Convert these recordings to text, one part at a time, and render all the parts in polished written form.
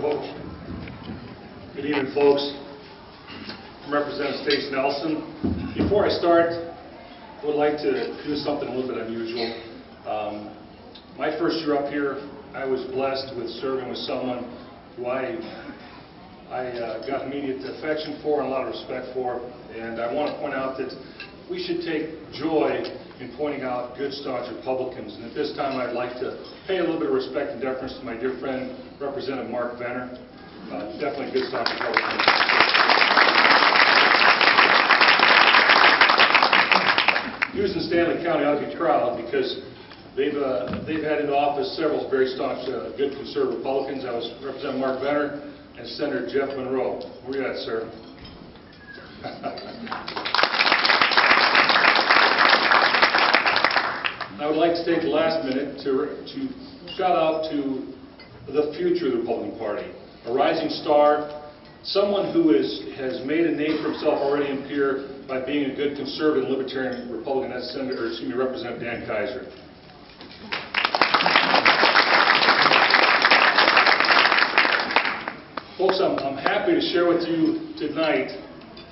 Coach. Good evening, folks. I'm Representative Stace Nelson. Before I start, I would like to do something a little bit unusual. My first year up here, I was blessed with serving with someone who I got immediate affection for and a lot of respect for, and I want to point out that we should take joy in pointing out good, staunch Republicans. And at this time, I'd like to pay a little bit of respect and deference to my dear friend, Representative Mark Venner. Definitely a good, staunch Republican. Hughes and Stanley County ought to be proud because they've had in office several very staunch, good conservative Republicans. I was Representative Mark Venner and Senator Jeff Monroe. Where are you at, sir? I would like to take the last minute to shout out to the future of the Republican Party, a rising star, someone who has made a name for himself already in Pierre by being a good conservative libertarian Republican. That's Representative Dan Kaiser. Folks, I'm happy to share with you tonight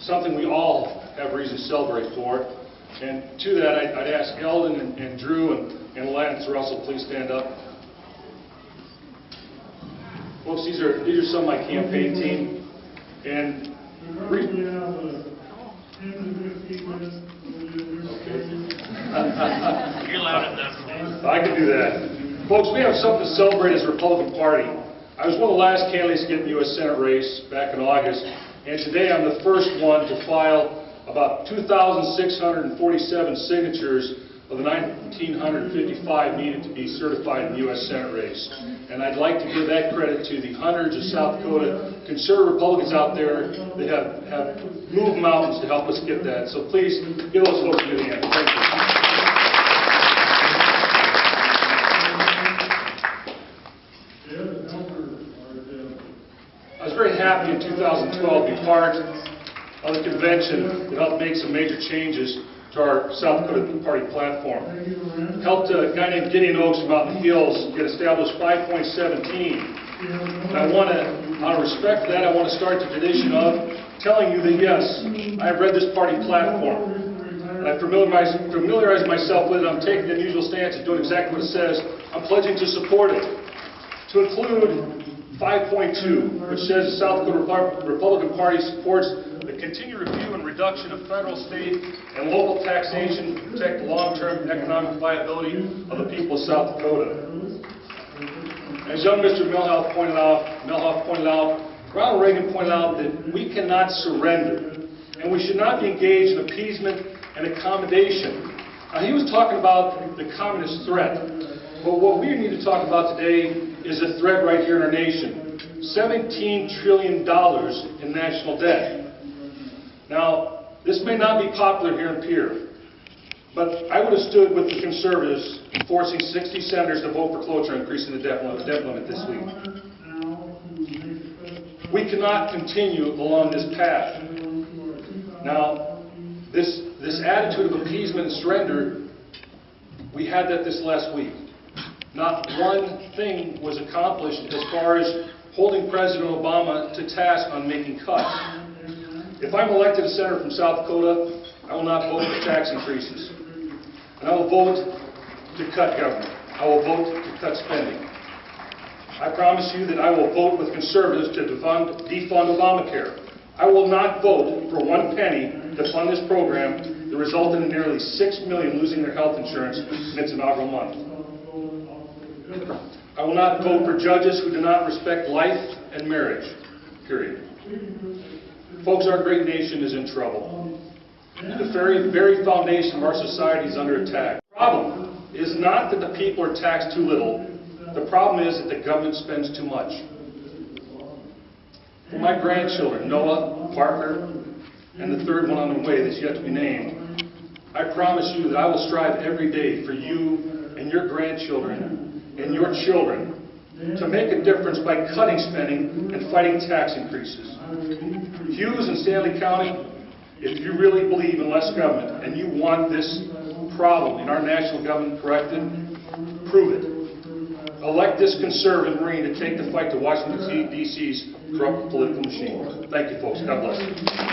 something we all have reason to celebrate for. And to that, I'd ask Eldon and Drew and Lance Russell, please stand up. Folks, these are some of my campaign team. And You're loud enough. I can do that. Folks, we have something to celebrate as a Republican Party. I was one of the last candidates to get in the U.S. Senate race back in August, and today I'm the first one to file about 2,647 signatures of the 1,955 needed to be certified in the U.S. Senate race. And I'd like to give that credit to the hundreds of South Dakota conservative Republicans out there that have moved mountains to help us get that. So please give those folks a good hand. Thank you. I was very happy in 2012 to be part of the convention that helped make some major changes to our South Dakota Party platform. Helped a guy named Gideon Oaks from out in the hills get established 5.17. And I want to, out of respect for that, I want to start the tradition of telling you that yes, I have read this party platform. And I familiarized myself with it. I'm taking the unusual stance of doing exactly what it says. I'm pledging to support it. To include 5.2, which says the South Dakota Republican Party supports the continued review and reduction of federal, state, and local taxation to protect the long-term economic viability of the people of South Dakota. As young Mr. Melhoff pointed out, Ronald Reagan pointed out that we cannot surrender, and we should not be engaged in appeasement and accommodation. Now, he was talking about the communist threat, but what we need to talk about today is a threat right here in our nation. $17 trillion in national debt. Now, this may not be popular here in Pierre, but I would have stood with the conservatives forcing 60 senators to vote for cloture increasing the debt limit this week. We cannot continue along this path. Now, this attitude of appeasement and surrender, we had that this last week. Not one thing was accomplished as far as holding President Obama to task on making cuts. If I'm elected a senator from South Dakota, I will not vote for tax increases. And I will vote to cut government. I will vote to cut spending. I promise you that I will vote with conservatives to defund Obamacare. I will not vote for one penny to fund this program that resulted in nearly 6 million losing their health insurance in its inaugural month. I will not vote for judges who do not respect life and marriage, period. Folks, our great nation is in trouble. The very foundation of our society is under attack. The problem is not that the people are taxed too little. The problem is that the government spends too much. For my grandchildren, Noah, Parker, and the third one on the way that's yet to be named, I promise you that I will strive every day for you and your grandchildren and your children to make a difference by cutting spending and fighting tax increases. Hughes and Stanley County, if you really believe in less government and you want this problem in our national government corrected, prove it. elect this conservative Marine to take the fight to Washington, D.C.'s corrupt political machine. Thank you, folks. God bless.